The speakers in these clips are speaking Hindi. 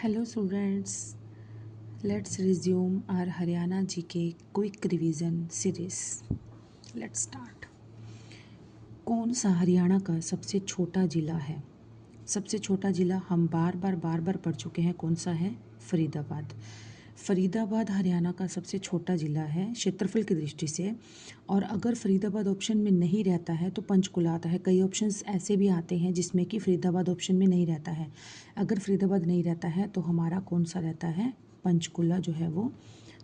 Hello students, let's resume our Haryana GK quick revision series. Let's start. कौन सा हरियाणा का सबसे छोटा ज़िला है? सबसे छोटा ज़िला हम बार बार पढ़ चुके हैं। कौन सा है? फरीदाबाद। फरीदाबाद हरियाणा का सबसे छोटा ज़िला है क्षेत्रफल की दृष्टि से। और अगर फरीदाबाद ऑप्शन में नहीं रहता है तो पंचकुला आता है। कई ऑप्शंस ऐसे भी आते हैं जिसमें कि फरीदाबाद ऑप्शन में नहीं रहता है। अगर फरीदाबाद नहीं रहता है तो हमारा कौन सा रहता है? पंचकुला जो है वो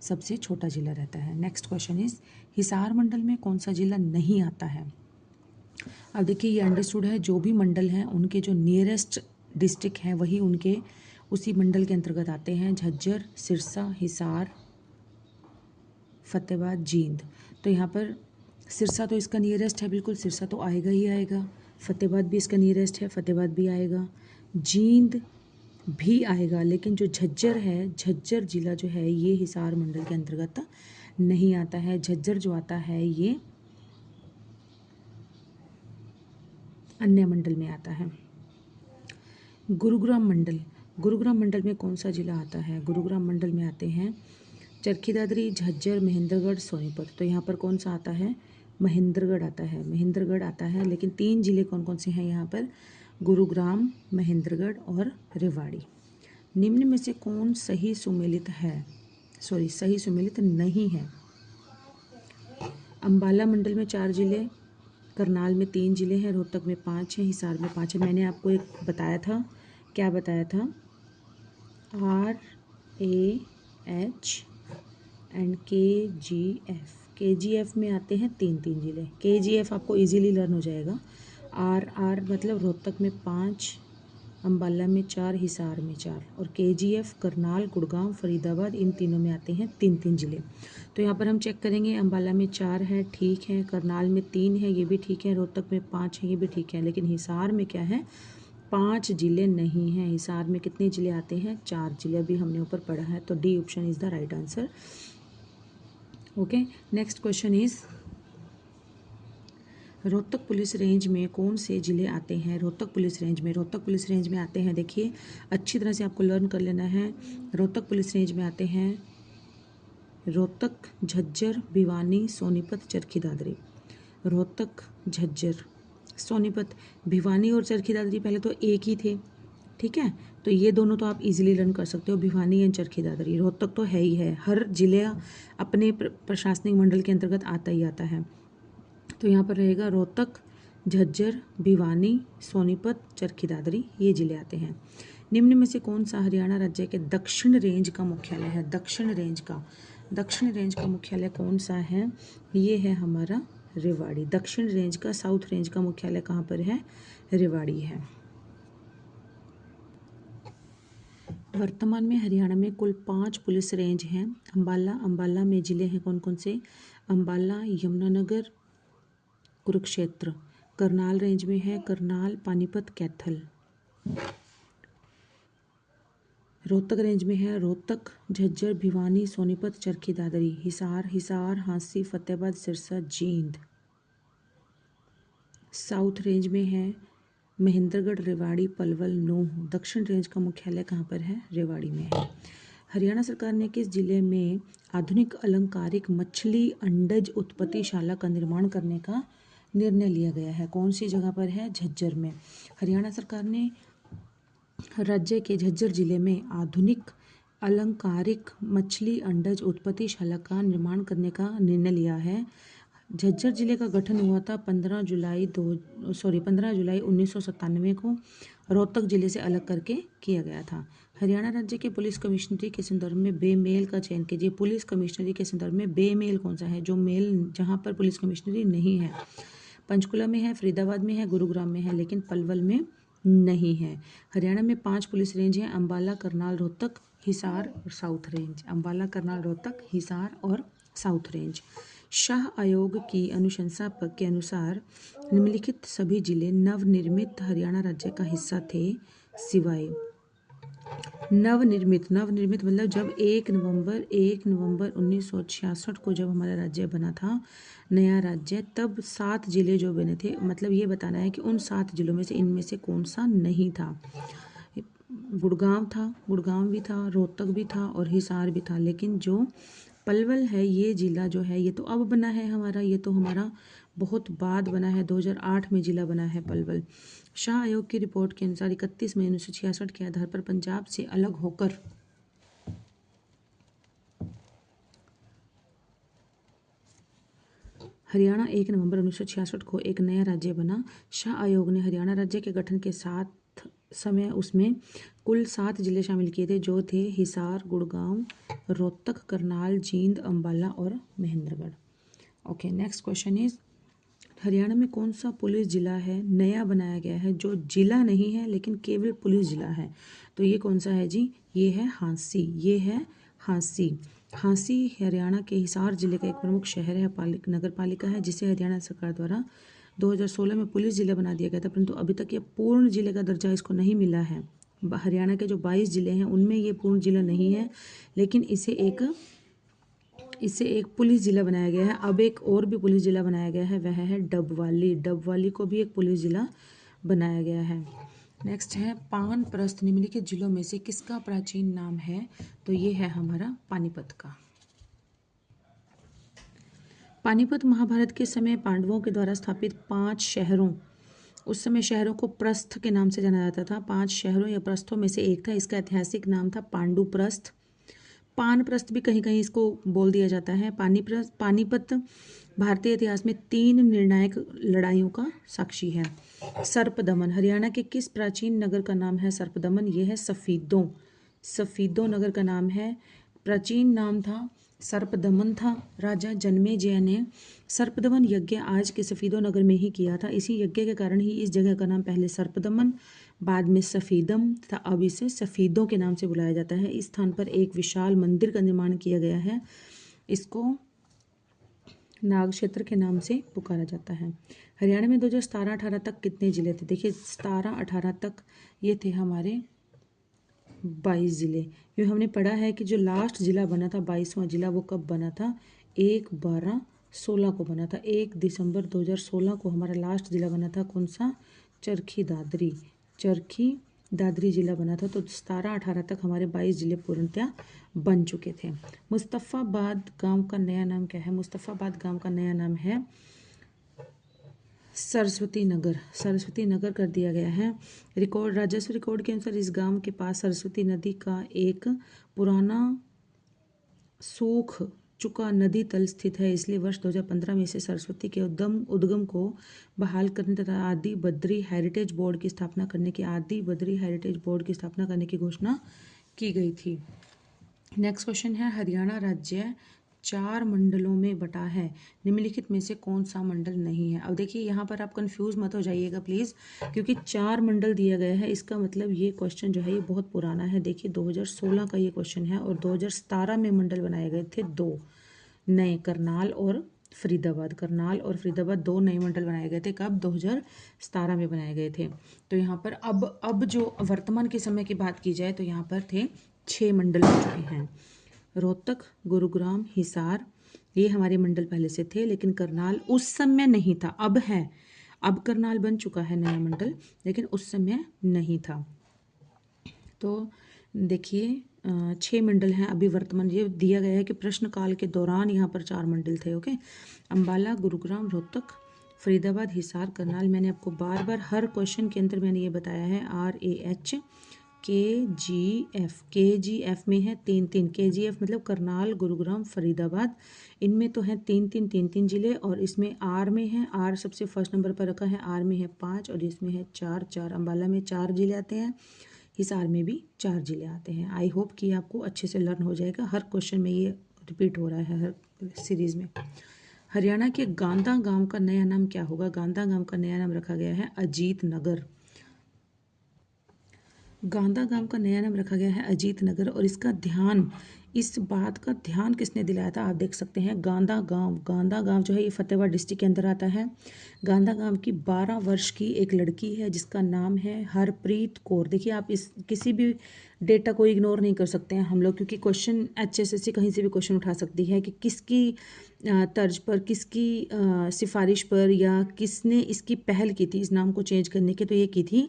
सबसे छोटा ज़िला रहता है। नेक्स्ट क्वेश्चन इज़, हिसार मंडल में कौन सा ज़िला नहीं आता है? अब देखिए, ये अंडरस्टूड है, जो भी मंडल हैं उनके जो नियरेस्ट डिस्ट्रिक्ट हैं वही उनके उसी मंडल के अंतर्गत आते हैं। झज्जर, सिरसा, हिसार, फतेहाबाद, जींद। तो यहाँ पर सिरसा तो इसका नियरेस्ट है, बिल्कुल सिरसा तो आएगा ही आएगा। फतेहाबाद भी इसका नियरेस्ट है, फतेहाबाद भी आएगा। जींद भी आएगा, लेकिन जो झज्जर है, झज्जर जिला जो है ये हिसार मंडल के अंतर्गत नहीं आता है। झज्जर जो आता है ये अन्य मंडल में आता है। गुरुग्राम मंडल, गुरुग्राम मंडल में कौन सा जिला आता है? गुरुग्राम मंडल में आते हैं चरखी दादरी, झज्जर, महेंद्रगढ़, सोनीपत। तो यहाँ पर कौन सा आता है? महेंद्रगढ़ आता है। महेंद्रगढ़ आता है, लेकिन 3 जिले कौन कौन से हैं यहाँ पर? गुरुग्राम, महेंद्रगढ़ और रेवाड़ी। निम्न में से कौन सही सुमेलित है? सही सुमेलित नहीं है। अंबाला मंडल में 4 जिले, करनाल में 3 जिले हैं, रोहतक में 5 हैं, हिसार में 5 है। मैंने आपको एक बताया था, क्या बताया था? RAH एंड KGF में आते हैं 3 जिले। KGF आपको इजीली लर्न हो जाएगा। RR मतलब रोहतक में 5, अंबाला में 4, हिसार में 4, और KGF करनाल, गुड़गांव, फरीदाबाद, इन तीनों में आते हैं 3 जिले। तो यहाँ पर हम चेक करेंगे, अंबाला में 4 है, ठीक है, करनाल में 3 है, ये भी ठीक है, रोहतक में 5 है, ये भी ठीक है, लेकिन हिसार में क्या है? 5 जिले नहीं हैं। हिसार में कितने जिले आते हैं? 4 जिले भी हमने ऊपर पढ़ा है। तो D option is the right answer. Okay, next question is, Rohtak police range में कौन से जिले आते हैं? रोहतक पुलिस रेंज में आते हैं, देखिए अच्छी तरह से आपको लर्न कर लेना है। रोहतक पुलिस रेंज में आते हैं रोहतक, झज्जर, भिवानी, सोनीपत, चरखी दादरी। रोहतक, झज्जर, सोनीपत, भिवानी और चरखी दादरी पहले तो एक ही थे, ठीक है, तो ये दोनों तो आप इजीली लर्न कर सकते हो, भिवानी एंड चरखी दादरी। रोहतक तो है ही है, हर जिले अपने प्रशासनिक मंडल के अंतर्गत आता ही आता है। तो यहाँ पर रहेगा रोहतक, झज्जर, भिवानी, सोनीपत, चरखी दादरी, ये जिले आते हैं। निम्न में से कौन सा हरियाणा राज्य के दक्षिण रेंज का मुख्यालय है? दक्षिण रेंज का मुख्यालय कौन सा है? ये है हमारा रेवाड़ी। दक्षिण रेंज का, साउथ रेंज का मुख्यालय कहाँ पर है? रेवाड़ी है। वर्तमान में हरियाणा में कुल 5 पुलिस रेंज हैं। अंबाला में जिले हैं कौन कौन से? अंबाला, यमुनानगर, कुरुक्षेत्र। करनाल रेंज में है करनाल, पानीपत, कैथल। रोहतक रेंज में है रोहतक, झज्जर, भिवानी, सोनीपत, चरखी दादरी। हिसार, हांसी, फतेहाबाद, सिरसा, जींद। साउथ रेंज में है महेंद्रगढ़, रेवाड़ी, पलवल, नूंह। दक्षिण रेंज का मुख्यालय कहाँ पर है? रेवाड़ी में है। हरियाणा सरकार ने किस जिले में आधुनिक अलंकारिक मछली अंडज उत्पत्तिशाला का निर्माण करने का निर्णय लिया गया है? कौन सी जगह पर है? झज्जर में। हरियाणा सरकार ने राज्य के झज्जर जिले में आधुनिक अलंकारिक मछली अंडज उत्पत्तिशाला का निर्माण करने का निर्णय लिया है। झज्जर जिले का गठन हुआ था 15 जुलाई 1997 को, रोहतक जिले से अलग करके किया गया था। हरियाणा राज्य के पुलिस कमिश्नरी के संदर्भ में बेमेल का चयन कीजिए। पुलिस कमिश्नरी के संदर्भ में बेमेल कौन सा है? जो मेल जहाँ पर पुलिस कमिश्नरी नहीं है। पंचकुला में है, फरीदाबाद में है, गुरुग्राम में है, लेकिन पलवल में नहीं है। हरियाणा में 5 पुलिस रेंज हैं, अंबाला, करनाल, रोहतक, हिसार और साउथ रेंज। अंबाला, करनाल, रोहतक, हिसार और साउथ रेंज। शाह आयोग की अनुशंसा के अनुसार निम्नलिखित सभी जिले नवनिर्मित हरियाणा राज्य का हिस्सा थे, सिवाय नवनिर्मित मतलब जब 1 नवंबर 1966 को जब हमारा राज्य बना था, नया राज्य, तब 7 जिले जो बने थे, मतलब ये बताना है कि उन 7 जिलों में से इनमें से कौन सा नहीं था। गुड़गांव था, गुड़गांव भी था, रोहतक भी था और हिसार भी था। लेकिन जो पलवल है ये जिला जो है ये तो अब बना है हमारा, ये तो हमारा बहुत बाद बना है, 2008 में जिला बना है पलवल। शाह आयोग की रिपोर्ट के अनुसार 31 मई 1966 के आधार पर पंजाब से अलग होकर हरियाणा 1 नवंबर 1966 को एक नया राज्य बना। शाह आयोग ने हरियाणा राज्य के गठन के साथ समय उसमें कुल 7 जिले शामिल किए थे, जो थे हिसार, गुड़गांव, रोहतक, करनाल, जींद, अंबाला और Mahendragarh. Okay, next question is Haryana में कौन सा पुलिस जिला है नया बनाया गया है, जो जिला नहीं है लेकिन केवल पुलिस जिला है? तो ये कौन सा है जी? ये है हांसी, ये है हांसी। हांसी हरियाणा के हिसार जिले का एक प्रमुख शहर है, नगर पालिका है, जिसे हरियाणा सरकार द्वारा 2016 में पुलिस जिला बना दिया गया था, परंतु अभी तक ये पूर्ण जिले का दर्जा इसको नहीं मिला है। हरियाणा के जो 22 जिले हैं उनमें ये पूर्ण जिला नहीं है, लेकिन इसे एक पुलिस जिला बनाया गया है। अब एक और भी पुलिस जिला बनाया गया है, वह है डबवाली। डबवाली को भी एक पुलिस जिला बनाया गया है। नेक्स्ट है पानप्रस्थ निम्नलिखित जिलों में से किसका प्राचीन नाम है? तो ये है हमारा पानीपत का। पानीपत महाभारत के समय पांडवों के द्वारा स्थापित 5 शहरों, उस समय शहरों को प्रस्थ के नाम से जाना जाता था। 5 शहरों या प्रस्थों में से एक था। इसका ऐतिहासिक नाम था पांडुप्रस्थ। पानप्रस्थ भी कहीं कहीं इसको बोल दिया जाता है। पानीपत भारतीय इतिहास में 3 निर्णायक लड़ाइयों का साक्षी है। सर्पदमन, हरियाणा के किस प्राचीन नगर का नाम है सर्पदमन? ये है सफीदों। सफीदों नगर का नाम है। प्राचीन नाम था सर्पदमन था। राजा जन्मेजय ने सर्पदमन यज्ञ आज के सफीदों नगर में ही किया था। इसी यज्ञ के कारण ही इस जगह का नाम पहले सर्पदमन, बाद में सफीदम तथा अब इसे सफीदों के नाम से बुलाया जाता है। इस स्थान पर एक विशाल मंदिर का निर्माण किया गया है। इसको नाग क्षेत्र के नाम से पुकारा जाता है। हरियाणा में 2017-18 तक कितने जिले थे? देखिए 17-18 तक ये थे हमारे 22 जिले। ये हमने पढ़ा है कि जो लास्ट जिला बना था 22वां जिला, वो कब बना था? 1/12/16 को बना था। 1 दिसंबर 2016 को हमारा लास्ट जिला बना था। कौन सा? चरखी दादरी। चरखी दादरी जिला बना था। तो 17-18 तक हमारे 22 जिले पूर्णतया बन चुके थे। मुस्तफ़ाबाद गांव का नया नाम क्या है? मुस्तफ़ाबाद गांव का नया नाम है सरस्वती नगर। सरस्वती नगर कर दिया गया है। राजस्व रिकॉर्ड के अनुसार इस गांव के पास सरस्वती नदी का एक पुराना सूख चुका नदी तल स्थित है, इसलिए वर्ष 2015 में इसे सरस्वती के उद्गम को बहाल करने तथा आदि बद्री हेरिटेज बोर्ड की स्थापना करने की घोषणा की गई थी। नेक्स्ट क्वेश्चन है हरियाणा राज्य 4 मंडलों में बटा है, निम्नलिखित में से कौन सा मंडल नहीं है? अब देखिए यहाँ पर आप कंफ्यूज मत हो जाइएगा प्लीज़, क्योंकि 4 मंडल दिया गया है। इसका मतलब ये क्वेश्चन जो है ये बहुत पुराना है। देखिए 2016 का ये क्वेश्चन है और 2017 में मंडल बनाए गए थे 2 नए, करनाल और फरीदाबाद। करनाल और फरीदाबाद 2 नए मंडल बनाए गए थे। कब? 2017 में बनाए गए थे। तो यहाँ पर अब जो वर्तमान के समय की बात की जाए तो यहाँ पर थे 6 मंडल हो चुके हैं। रोहतक, गुरुग्राम, हिसार, ये हमारे मंडल पहले से थे, लेकिन करनाल उस समय नहीं था। अब है, अब करनाल बन चुका है नया मंडल, लेकिन उस समय नहीं था। तो देखिए 6 मंडल हैं अभी वर्तमान। ये दिया गया है कि प्रश्नकाल के दौरान यहाँ पर 4 मंडल थे। ओके, अंबाला, गुरुग्राम, रोहतक, फरीदाबाद, हिसार, करनाल। मैंने आपको बार बार हर क्वेश्चन के अंदर मैंने ये बताया है RAH KGF में है 3-3। KGF मतलब करनाल, गुरुग्राम, फरीदाबाद, इनमें तो है 3-3 जिले, और इसमें R में है, R सबसे फर्स्ट नंबर पर रखा है, R में है 5 और इसमें है 4। अंबाला में 4 जिले आते हैं, हिसार में भी 4 जिले आते हैं। आई होप कि आपको अच्छे से लर्न हो जाएगा। हर क्वेश्चन में ये रिपीट हो रहा है हर सीरीज में। हरियाणा के गांधा गांव का नया नाम क्या होगा? गांधा गांव का नया नाम रखा गया है अजीत नगर। गांधा गांव का नया नाम रखा गया है अजीत नगर, और इस बात का ध्यान किसने दिलाया था? आप देख सकते हैं गांधा गांव जो है ये फतेहगढ़ डिस्ट्रिक्ट के अंदर आता है। गांधा गांव की 12 वर्ष की एक लड़की है जिसका नाम है हरप्रीत कौर। देखिए आप इस किसी भी डेटा को इग्नोर नहीं कर सकते हैं हम लोग, क्योंकि क्वेश्चन HSSC कहीं से भी क्वेश्चन उठा सकती है कि किसकी तर्ज पर, किसकी सिफारिश पर, या किसने इसकी पहल की थी इस नाम को चेंज करने की। तो ये की थी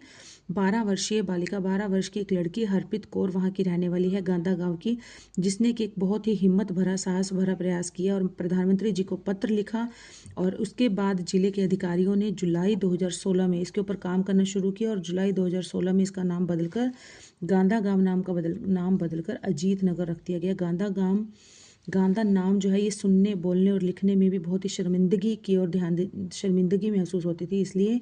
12 वर्षीय बालिका 12 वर्ष की एक लड़की हरप्रीत कौर वहां की रहने वाली है, गांधा गांव की, जिसने कि एक बहुत ही हिम्मत भरा साहस भरा प्रयास किया और प्रधानमंत्री जी को पत्र लिखा। और उसके बाद जिले के अधिकारियों ने जुलाई 2016 में इसके ऊपर काम करना शुरू किया और जुलाई 2016 में इसका नाम बदलकर गांधा गांव नाम बदलकर अजीत नगर रख दिया गया। गांधा नाम जो है ये सुनने बोलने और लिखने में भी बहुत ही शर्मिंदगी महसूस होती थी, इसलिए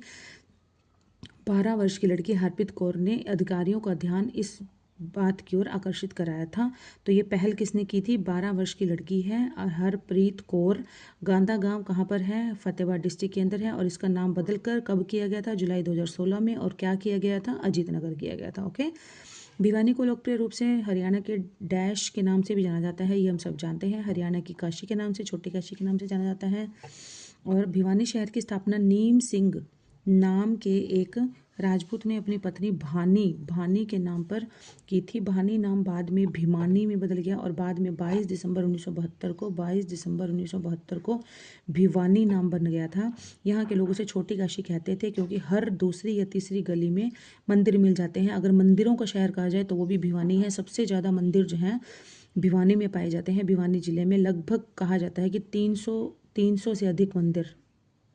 12 वर्ष की लड़की हरप्रीत कौर ने अधिकारियों का ध्यान इस बात की ओर आकर्षित कराया था। तो ये पहल किसने की थी? 12 वर्ष की लड़की है हरप्रीत कौर। गांधा गांव कहाँ पर है? फतेहाबाद डिस्ट्रिक्ट के अंदर है। और इसका नाम बदलकर कब किया गया था? जुलाई 2016 में। और क्या किया गया था? अजीत नगर किया गया था। ओके। भिवानी को लोकप्रिय रूप से हरियाणा के डैश के नाम से भी जाना जाता है, ये हम सब जानते हैं। हरियाणा की काशी के नाम से, छोटी काशी के नाम से जाना जाता है। और भिवानी शहर की स्थापना नीम सिंह नाम के एक राजपूत ने अपनी पत्नी भानी के नाम पर की थी। भानी नाम बाद में भिमानी में बदल गया और बाद में 22 दिसंबर 1972 को भिवानी नाम बन गया था। यहाँ के लोग उसे छोटी काशी कहते थे क्योंकि हर दूसरी या तीसरी गली में मंदिर मिल जाते हैं। अगर मंदिरों का शहर कहा जाए तो वो भी भिवानी है। सबसे ज़्यादा मंदिर जो हैं भिवानी में पाए जाते हैं। भिवानी जिले में लगभग कहा जाता है कि 300 से अधिक मंदिर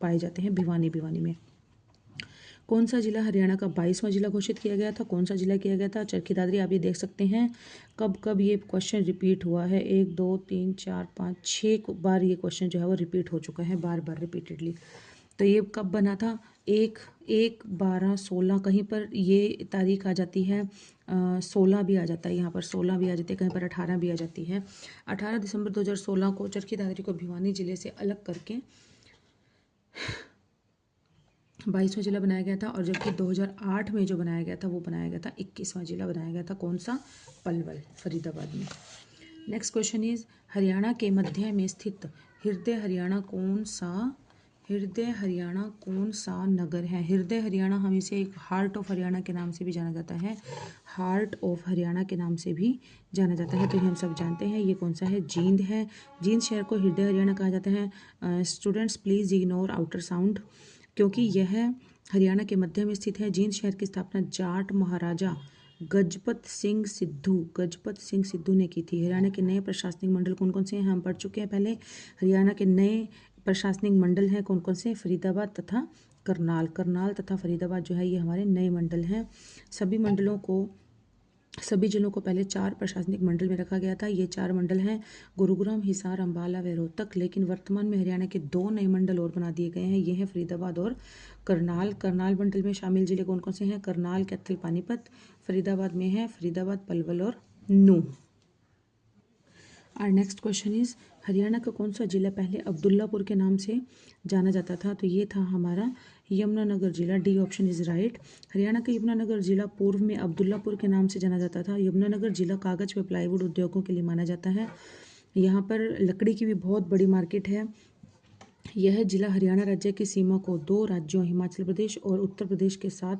पाए जाते हैं भिवानी में। कौन सा जिला हरियाणा का 22वां जिला घोषित किया गया था? कौन सा जिला किया गया था? चरखी दादरी। आप ये देख सकते हैं कब कब ये क्वेश्चन रिपीट हुआ है। 1 2 3 4 5 6 बार ये क्वेश्चन जो है वो रिपीट हो चुका है, बार बार रिपीटेडली। तो ये कब बना था? 1/12/16। कहीं पर ये तारीख आ जाती है 16 भी आ जाता है, यहाँ पर 16 भी आ जाती है, कहीं पर 18 भी आ जाती है। 18 दिसंबर 2016 को चरखी दादरी को भिवानी जिले से अलग करके 22वां जिला बनाया गया था। और जबकि 2008 में जो बनाया गया था वो बनाया गया था 21वां जिला बनाया गया था। कौन सा? पलवल, फरीदाबाद में। नेक्स्ट क्वेश्चन इज हरियाणा के मध्य में स्थित हृदय हरियाणा कौन सा नगर है? हृदय हरियाणा हम इसे एक हार्ट ऑफ हरियाणा के नाम से भी जाना जाता है, हार्ट ऑफ हरियाणा के नाम से भी जाना जाता है। तो हम सब जानते हैं ये कौन सा है? जींद है। जींद शहर को हृदय हरियाणा कहा जाता है। Students please ignore outer sound क्योंकि यह हरियाणा के मध्य में स्थित है। जींद शहर की स्थापना जाट महाराजा गजपत सिंह सिद्धू ने की थी। हरियाणा के नए प्रशासनिक मंडल कौन कौन से हैं? हम पढ़ चुके हैं पहले। हरियाणा के नए प्रशासनिक मंडल हैं कौन कौन से? फरीदाबाद तथा करनाल तथा फरीदाबाद जो है ये हमारे नए मंडल हैं। सभी जिलों को पहले 4 प्रशासनिक मंडल में रखा गया था। ये 4 मंडल हैं गुरुग्राम, हिसार, अंबाला व रोहतक। लेकिन वर्तमान में हरियाणा के 2 नए मंडल और बना दिए गए हैं, ये हैं फरीदाबाद और करनाल मंडल में शामिल जिले कौन कौन से हैं? करनाल, कैथल, पानीपत। फरीदाबाद में है फरीदाबाद, पलवल और नूंह। और नेक्स्ट क्वेश्चन इज हरियाणा का कौन सा जिला पहले अब्दुल्लापुर के नाम से जाना जाता था? तो ये था हमारा यमुनानगर जिला। D option is right. Haryana का यमुनानगर जिला पूर्व में अब्दुल्लापुर के नाम से जाना जाता था। यमुनानगर जिला कागज व प्लाईवुड उद्योगों के लिए माना जाता है। यहाँ पर लकड़ी की भी बहुत बड़ी मार्केट है। यह जिला हरियाणा राज्य की सीमा को 2 राज्यों हिमाचल प्रदेश और उत्तर प्रदेश के साथ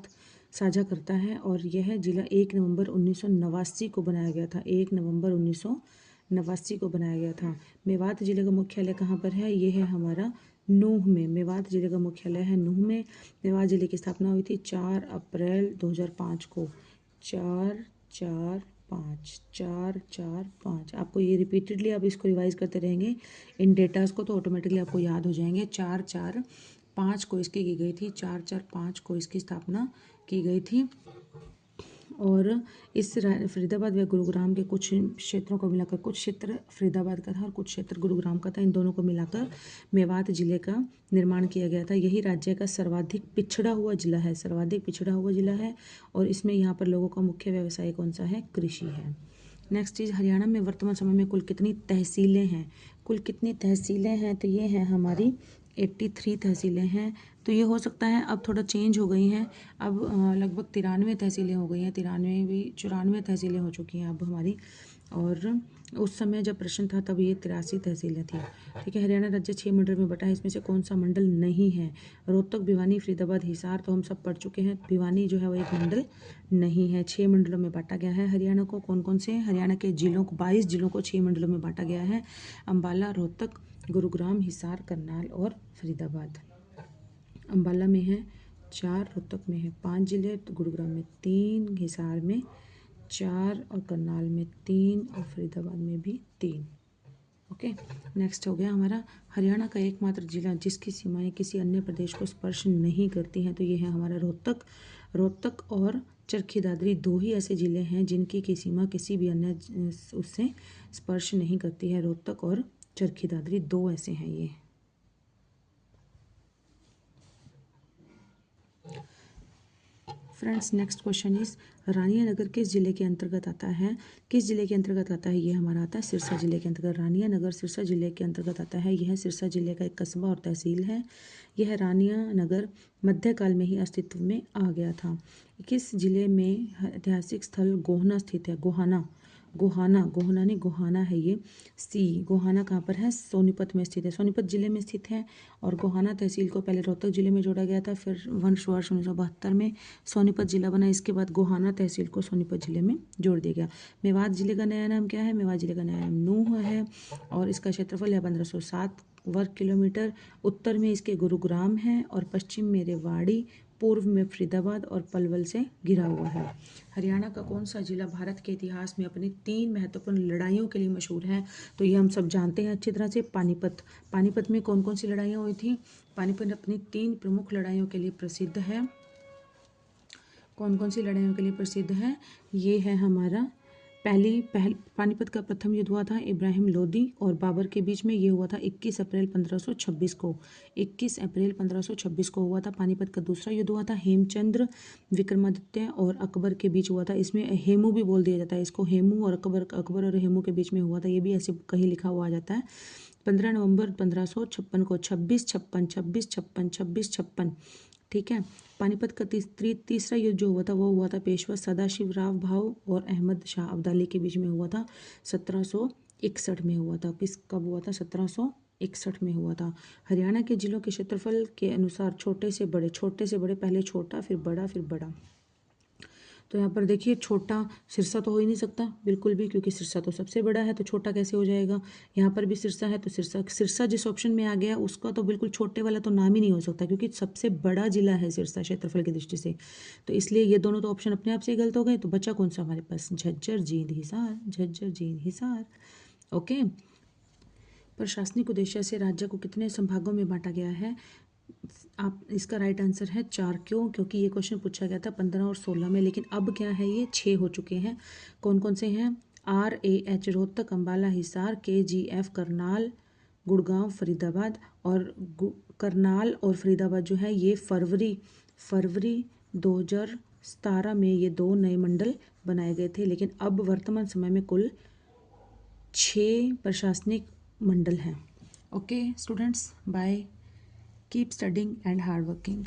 साझा करता है। और यह जिला 1 नवंबर 1989 को बनाया गया था। 1 नवंबर 1989 को बनाया गया था। मेवात जिले का मुख्यालय कहाँ पर है? ये है हमारा नूंह में। मेवात जिले का मुख्यालय है नूंह में। मेवात जिले की स्थापना हुई थी 4 अप्रैल 2005 को। 4-4-5 आपको ये रिपीटेडली आप इसको रिवाइज करते रहेंगे इन डेटास को तो ऑटोमेटिकली आपको याद हो जाएंगे। 4-4-5 को इसकी की गई थी। 4-4-5 को इसकी स्थापना की गई थी। और इस फरीदाबाद व गुरुग्राम के कुछ क्षेत्रों को मिलाकर, कुछ क्षेत्र फरीदाबाद का था और कुछ क्षेत्र गुरुग्राम का था, इन दोनों को मिलाकर मेवात जिले का निर्माण किया गया था। यही राज्य का सर्वाधिक पिछड़ा हुआ जिला है। और इसमें यहाँ पर लोगों का मुख्य व्यवसाय कौन सा है? कृषि है। नेक्स्ट चीज़ हरियाणा में वर्तमान समय में कुल कितनी तहसीलें हैं? तो ये हैं हमारी 83 तहसीलें हैं। तो ये हो सकता है अब थोड़ा चेंज हो गई हैं, अब लगभग 93 तहसीलें हो गई हैं। 94 तहसीलें हो चुकी हैं अब हमारी। और उस समय जब प्रश्न था तब ये 83 तहसीलें थी। ठीक है। हरियाणा राज्य 6 मंडल में बटा है। इसमें से कौन सा मंडल नहीं है? रोहतक, भिवानी, फरीदाबाद, हिसार तो हम सब पढ़ चुके हैं। भिवानी जो है वो एक मंडल नहीं है। 6 मंडलों में बांटा गया है हरियाणा को। कौन कौन से? हरियाणा के जिलों को 22 जिलों को 6 मंडलों में बांटा गया है। अंबाला, रोहतक, गुरुग्राम, हिसार, करनाल और फरीदाबाद। अंबाला में है 4, रोहतक में है 5 जिले, तो गुरुग्राम में 3, हिसार में 4 और करनाल में 3 और फरीदाबाद में भी 3। ओके, नेक्स्ट हो गया हमारा हरियाणा का एकमात्र जिला जिसकी सीमाएं किसी अन्य प्रदेश को स्पर्श नहीं करती हैं, तो ये है हमारा रोहतक। रोहतक और चरखी दादरी 2 ही ऐसे ज़िले हैं जिनकी की सीमा किसी भी अन्य उससे स्पर्श नहीं करती है। रोहतक और चरखी दादरी 2 ऐसे हैं ये। फ्रेंड्स, नेक्स्ट क्वेश्चन इज रानिया नगर किस जिले के अंतर्गत आता है? किस जिले के अंतर्गत आता है? ये हमारा आता है सिरसा जिले के अंतर्गत। रानिया नगर सिरसा जिले के अंतर्गत आता है। यह सिरसा जिले का एक कस्बा और तहसील है। यह रानिया नगर मध्यकाल में ही अस्तित्व में आ गया था। किस जिले में ऐतिहासिक स्थल गोहना स्थित है? गोहाना नहीं, गोहाना है ये। गोहाना कहाँ पर है? सोनीपत में स्थित है, सोनीपत जिले में स्थित है। और गोहाना तहसील को पहले रोहतक जिले में जोड़ा गया था, फिर वर्ष 1972 में सोनीपत जिला बना। इसके बाद गोहाना तहसील को सोनीपत जिले में जोड़ दिया गया। मेवात जिले का नया नाम क्या है? मेवात जिले का नया नाम नूह है और इसका क्षेत्रफल है 1507 वर्ग किलोमीटर। उत्तर में इसके गुरुग्राम है और पश्चिम में रेवाड़ी, पूर्व में फरीदाबाद और पलवल से घिरा हुआ है। हरियाणा का कौन सा जिला भारत के इतिहास में अपनी 3 महत्वपूर्ण लड़ाइयों के लिए मशहूर है? तो ये हम सब जानते हैं अच्छी तरह से। पानीपत। पानीपत में कौन कौन सी लड़ाइयाँ हुई थी? पानीपत अपनी 3 प्रमुख लड़ाइयों के लिए प्रसिद्ध है। कौन कौन सी लड़ाइयों के लिए प्रसिद्ध है? ये है हमारा पानीपत का प्रथम युद्ध हुआ था इब्राहिम लोदी और बाबर के बीच में। ये हुआ था 21 अप्रैल 1526 को। 21 अप्रैल 1526 को हुआ था। पानीपत का दूसरा युद्ध हुआ था हेमचंद्र विक्रमादित्य और अकबर के बीच हुआ था। इसमें हेमू भी बोल दिया जाता है इसको, हेमू और अकबर और हेमू के बीच में हुआ था। ये भी ऐसे कहीं लिखा हुआ आ जाता है। 15 नवंबर 1556 को 2656 ठीक है। पानीपत का तीसरा युद्ध जो हुआ था वो हुआ था पेशवा सदाशिव राव भाऊ और अहमद शाह अब्दाली के बीच में हुआ था। 1761 में हुआ था। कब हुआ था? 1761 में हुआ था। हरियाणा के जिलों के क्षेत्रफल के अनुसार छोटे से बड़े, पहले छोटा फिर बड़ा फिर बड़ा। तो यहाँ पर देखिए, छोटा सिरसा तो हो ही नहीं सकता बिल्कुल भी, क्योंकि सिरसा तो सबसे बड़ा है, तो छोटा कैसे हो जाएगा? यहाँ पर भी सिरसा है, तो सिरसा जिस ऑप्शन में आ गया उसका तो बिल्कुल छोटे वाला तो नाम ही नहीं हो सकता, क्योंकि सबसे बड़ा जिला है सिरसा क्षेत्रफल की दृष्टि से। तो इसलिए ये दोनों तो ऑप्शन अपने आप से ही गलत हो गए। तो बचा कौन सा हमारे पास? झज्जर, जींद, हिसार। झज्जर, जींद, हिसार। ओके। प्रशासनिक उद्देश्य से राज्य को कितने संभागों में बांटा गया है? आप इसका राइट आंसर है 4। क्यों? क्योंकि ये क्वेश्चन पूछा गया था 15 और 16 में, लेकिन अब क्या है, ये 6 हो चुके हैं। कौन कौन से हैं? RAH Rohtak, Ambala, Hisar, KGF Karnal, Gurgaon, Faridabad. और करनाल और फरीदाबाद जो है ये फरवरी 2017 में ये 2 नए मंडल बनाए गए थे। लेकिन अब वर्तमान समय में कुल 6 प्रशासनिक मंडल हैं। Okay students, bye. Keep studying and hard working.